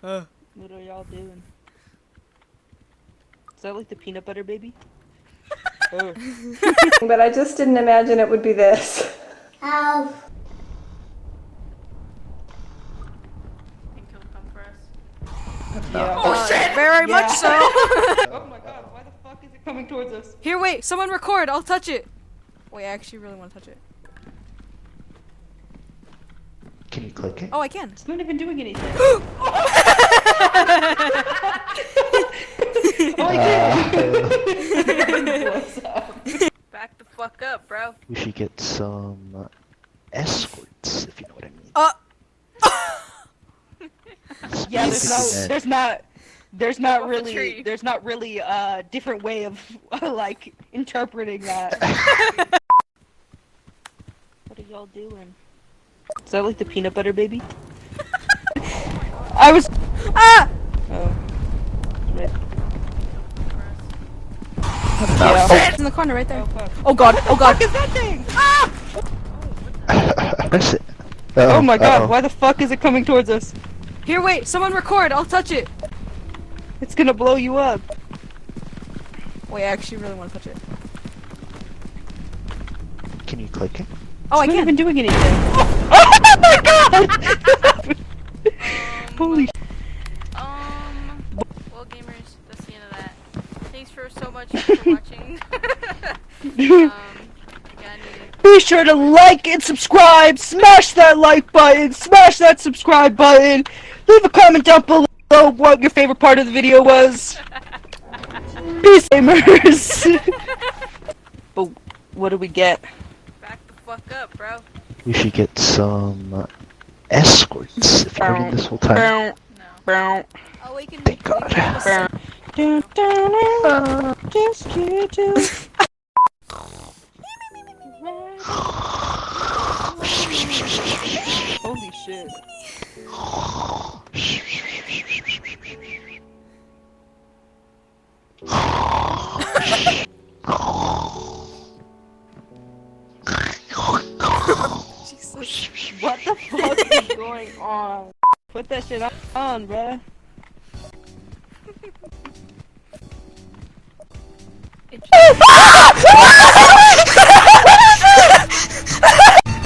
What are y'all doing? Is that like the peanut butter baby? But I just didn't imagine it would be this. Help. Think he'll come for us? Yeah. Oh shit! Very much so. Oh my god, why the fuck is it coming towards us? Here, wait. Someone record. I'll touch it. Wait, I actually really want to touch it. Can you click it? Oh, I can. It's not even doing anything. Oh, I did! Back the fuck up, bro. We should get some escorts, if you know what I mean. Yeah, there's not Off the tree. really a different way of like interpreting that. What are y'all doing? Is that like the peanut butter baby? I was. Ah! Oh. Right. Oh, it's in the corner right there. Oh, fuck. Oh god. Oh god. What is that thing? Press it. Oh my god, uh-oh. why the fuck is it coming towards us? Here, wait. Someone record. I'll touch it. It's gonna blow you up. Wait, I actually really want to touch it. Can you click it? Oh, I It's not can. even doing anything. Oh my god! Holy Well, gamers, that's the end of that. Thanks for so much for watching. Be sure to like and subscribe! Smash that like button! Smash that subscribe button! Leave a comment down below what your favorite part of the video was! Peace, gamers! But what do we get? Back the fuck up, bro. We should get some escorts, if you're waiting this whole time. No. Oh, we can. Thank God. Just you do. Holy shit. What the fuck is going on? Put that shit on, bruh.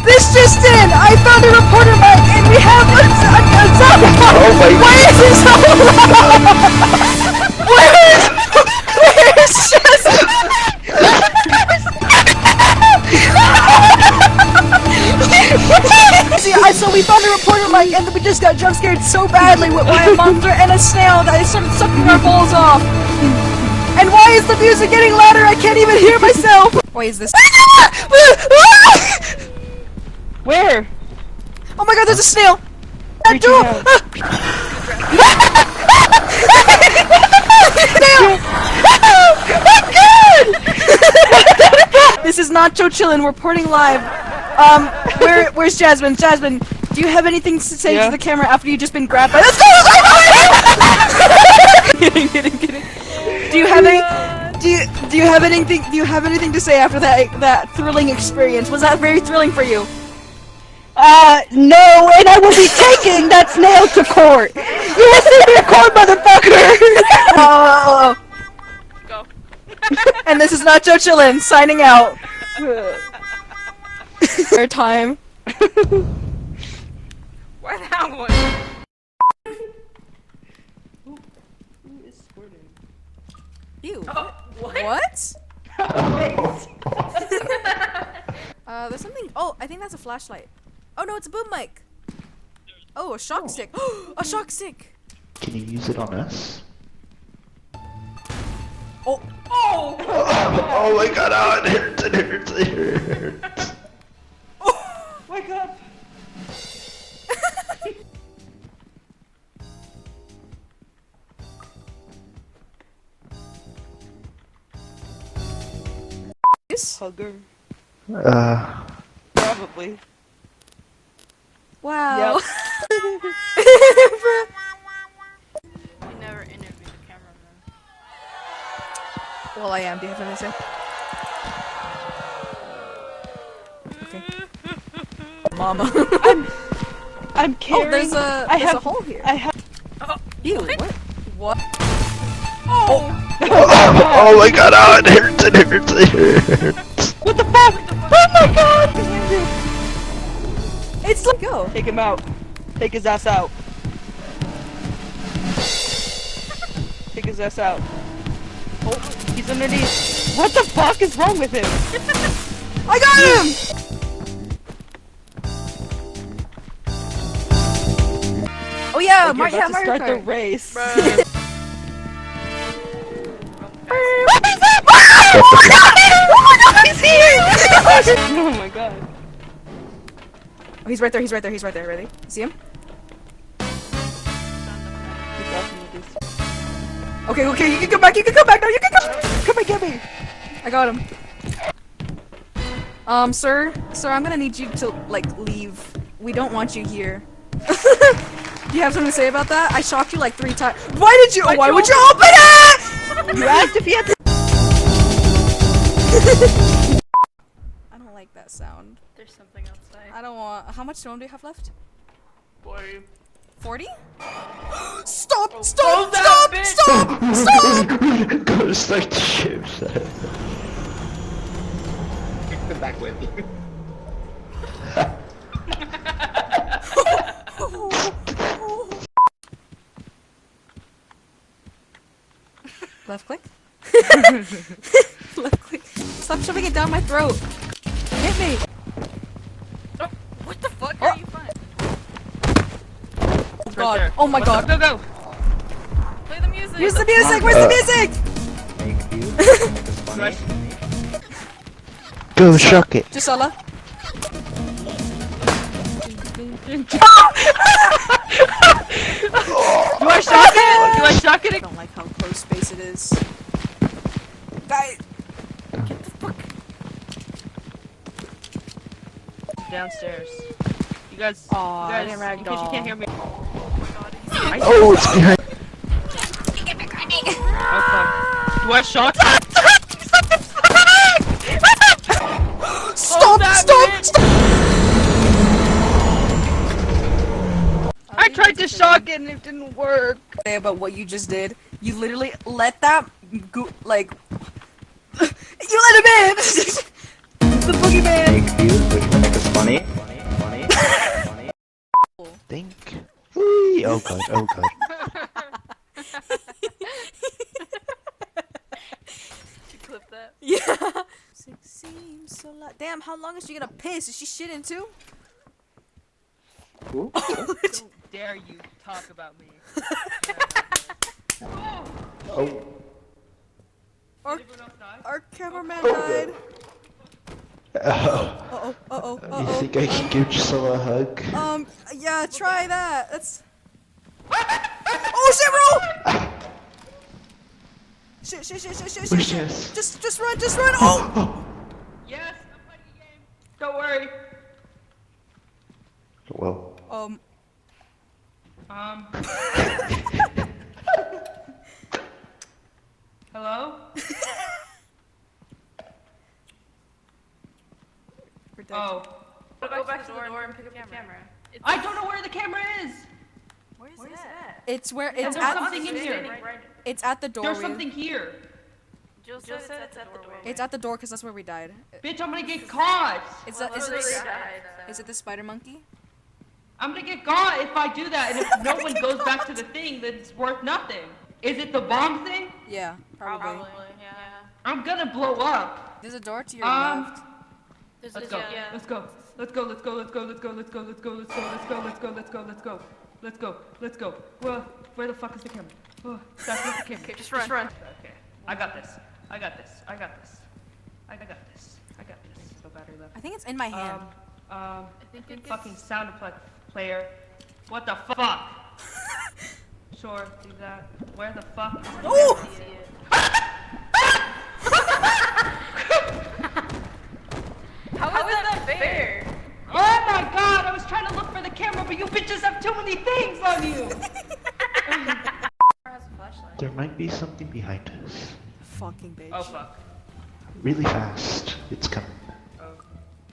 This just in! I found a reporter mic and we have a zombie. Oh my Why is it so loud? Where's Jasmine? So we found a reporter mic and we just got jump scared so badly by a monster and a snail that it started sucking our balls off. And why is the music getting louder? I can't even hear myself. Why is this? Where? Oh my god, there's a snail! Reaching out. This is Nacho Chillin', reporting live. Where's Jasmine? Jasmine, do you have anything to say Yeah. to the camera after you've just been grabbed by kidding. Do you have any do you have anything to say after that thrilling experience? Was that very thrilling for you? No, and I will be taking that snail to court! You will see me in court, motherfucker! Oh. Go. And this is Nacho Chillin', signing out. Our time. Why that one? Who is squirting? Ew. Oh, what? What? There's something. Oh, I think that's a flashlight. Oh no, it's a boom mic. Oh, a shock stick. A shock stick. Can you use it on us? Oh. Oh! Oh my god, oh, it hurts. Wake up! Hugger. Probably. Wow. Yep. You never interviewed a cameraman. Well, I am. Do you have anything to say? Okay. Mama. I'm Oh, carrying. there's a hole here. I have. Oh! Ew, what? What? Oh! Oh my god, oh, it hurts, it hurts, it hurts. What the fuck? Oh my god! It's like go. Take him out. Take his ass out. Take his ass out. Oh, he's underneath. What the fuck is wrong with him? I got him! Oh yeah, Like you're about to Mario start the Kart. race. Oh my god. Oh, he's right there, he's right there, he's right there. Ready? See him? Okay, okay, you can come back, you can come back now, you can come and get me! I got him. Sir, I'm gonna need you to, like, leave. We don't want you here. Do you have something to say about that? I shocked you like 3 times. Why would you open it? You asked if he had to. I don't like that sound. There's something outside. I don't want. How much stone do you have left? 40. 40? Stop! Oh, Stop! that Stop! bitch! Stop! Go start the ship, sir. Back with you. Left click. Left click. Stop shoving it down my throat. Hit me. Oh, what the fuck? Are you fine? Oh god. Oh my god. Go, go. Play the music. Where's the music? Where's the music? Thank you. It's funny. Go shock it. Gisela. Do I shock it? Do I shock I it? don't like how close space it is. Guy. Downstairs. You guys. Aw, you I guys, didn't in case you ragdoll. can't hear me. Oh, it's behind. Oh fuck. Do I shock? Stop! that Stop! bitch. Stop! I tried to shock it and it didn't work. Say about what you just did. You literally let that like you let him in. The boogeyman. Thank you, which will make us funny. Funny. Funny. Think. Whee! Oh god, oh god. You clip that. Yeah. Seems so loud. Damn, how long is she gonna piss? Is she shitting too? Ooh. Don't dare you talk about me. Oh. Our cameraman died. Uh-oh, uh-oh, You think I can give Gisela a hug? Yeah, try that. That's... Oh, shit, bro! Shit. Where's Jess? Just run. Oh! Yes, I'm playing a game. Don't worry. Well, Hello? We're dead. Oh. Go back to the door and pick up the camera. I don't know where the camera is. Where's that? It's where There's it's at. something in here. It's at the door. There's something here. Jill said it's at the doorway. It's at the door because that's where we died. Bitch, I'm gonna get caught. Is it the spider monkey? I'm gonna get caught if I do that, and if no one goes back to the thing, then it's worth nothing. Is it the bomb thing? Yeah, probably. Probably, yeah. I'm gonna blow up. There's a door to your left. Let's go. Let's go. Let's go. Let's go. Let's go. Let's go. Let's go. Let's go. Let's go. Let's go. Let's go. Let's go. Let's go. Let's go. Let's go. Well, where the fuck is the camera? Oh, that's not the camera. Okay, just run. Okay. I got this. I got this. I got this. I got this. I got this. No battery left. I think it's in my hand. I think it's Fucking sound player. What the fuck? Sure, do that. Where the fuck? Oh! How is that fair? Oh my god, I was trying to look for the camera, but you bitches have too many things on you! Has a flashlight. there might be something behind us. Fucking bitch. Oh fuck. Really fast. It's coming. Oh,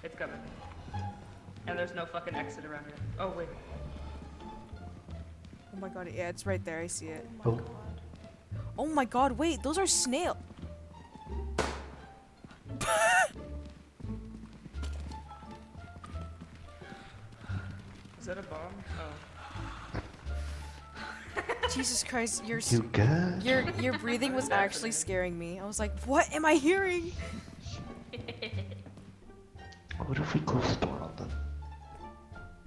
it's coming. And there's no fucking exit around here. Oh wait. Oh my god, yeah, it's right there. I see it. Oh. Oh my god, wait, those are snail. Is that a bomb? Oh. Jesus Christ, You good? your breathing was actually scaring me. I was like, what am I hearing? What if we close the door on them?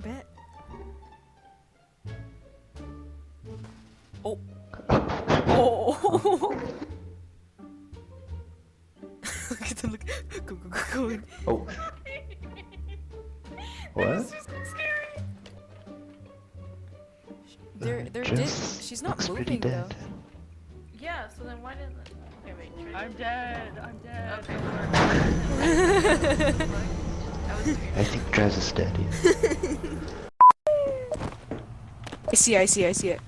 Bet. Oh. Oh. Look at them, look. Go. Oh. What? They're Jess she's not looks pretty moving though. dead. Yeah, so then why didn't... Okay, wait. I'm dead. I'm dead. Okay. That was weird. I think Draz is dead. Yeah. I see it.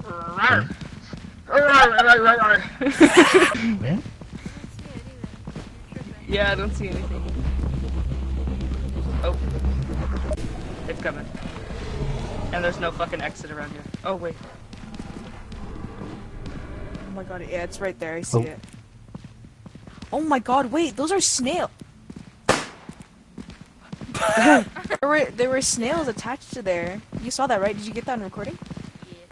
Man? I don't see it either. You're tripping. Yeah, I don't see anything. Oh. It's coming. And there's no fucking exit around here. Oh, wait. Oh my god, yeah, it's right there. I see Oh. it. Oh my god, wait, those are snail. there were snails attached to there. You saw that, right? Did you get that on recording? Yes.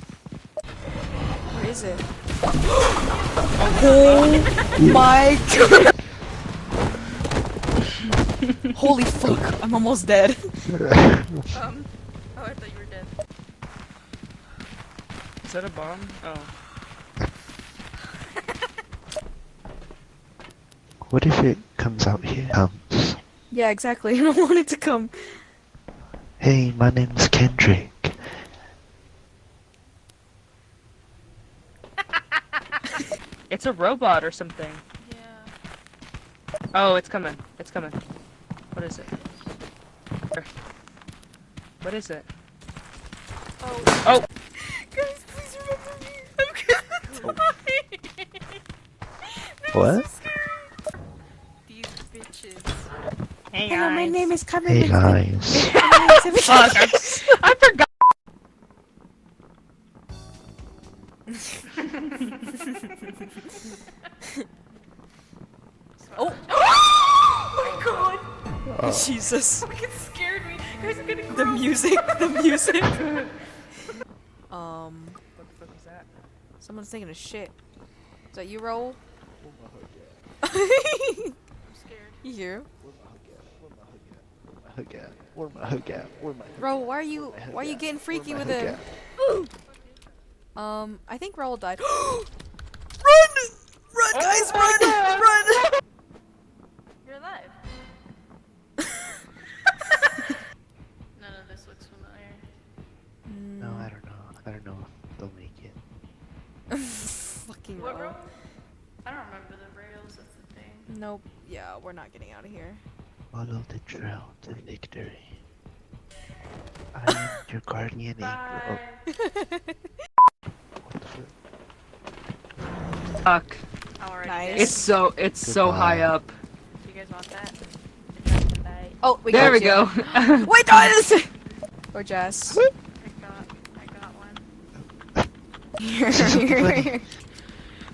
Where is it? Oh my god. Holy fuck, I'm almost dead. Oh, I thought you were dead. Is that a bomb? Oh. What if it comes out here? Comes. Yeah, exactly. I don't want it to come. Hey, my name's Kendrick. It's a robot or something. Yeah. Oh, it's coming. It's coming. What is it? Where? What is it? Oh. Oh! Guys, please remember me. I'm gonna die. What? These bitches. Hey, Hello, my guys. name is Carmen. Hey guys. Fuck, I forgot. Oh! Oh my god. Jesus. Fucking scared me. Guys, I'm gonna cry. The music. The music. What the fuck is that? Someone's taking a shit. Is that you, Raul? I'm scared. You hear? Where my hook at? Raul, why are you getting freaky with him? I think Raul died. Run! Run, guys, run! Run! You're alive. None of this looks familiar. No, I don't know. I don't know if they'll make it. Fucking What Raul. room? I don't remember the rails, that's the thing. Nope. Yeah, we're not getting out of here. Follow the trail to victory. I am your guardian angel. Bye. What the fuck? Fuck. Alright. Nice. It's so high Goodbye. up. Do you guys want that? Oh, we There got we you. go. Wait, guys! Or Jess. I got one. Here.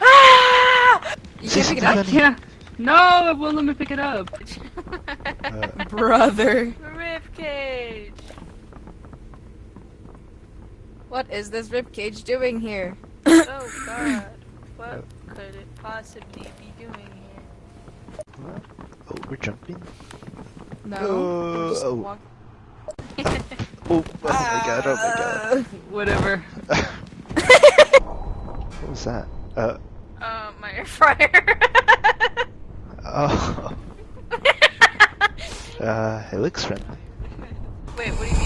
Ah! You can't pick it up? Yeah. No, it won't let me pick it up. Brother. Rib cage. What is this ribcage doing here? Oh god. What could it possibly be doing here? Oh, we're jumping? No. Oh, just oh. walk- Oh my god, oh my god. Whatever. What was that? My air fryer. Oh. It looks friendly. Wait, what do you mean?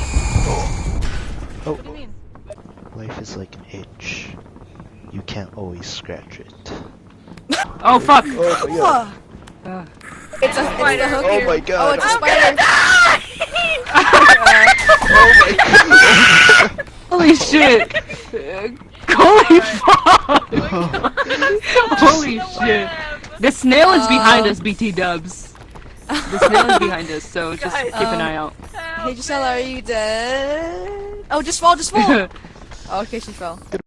Oh, What do you mean? life is like an itch. You can't always scratch it. Oh fuck. Oh my god. It's the hook Oh here. my god. Oh, it's a spider. Holy shit. Holy fuck. Holy shit. The snail is behind us, BT dubs. The snail is behind us, so just keep an eye out. Hey Gisela, are you dead? Oh, just fall, just fall. Oh, okay, she fell.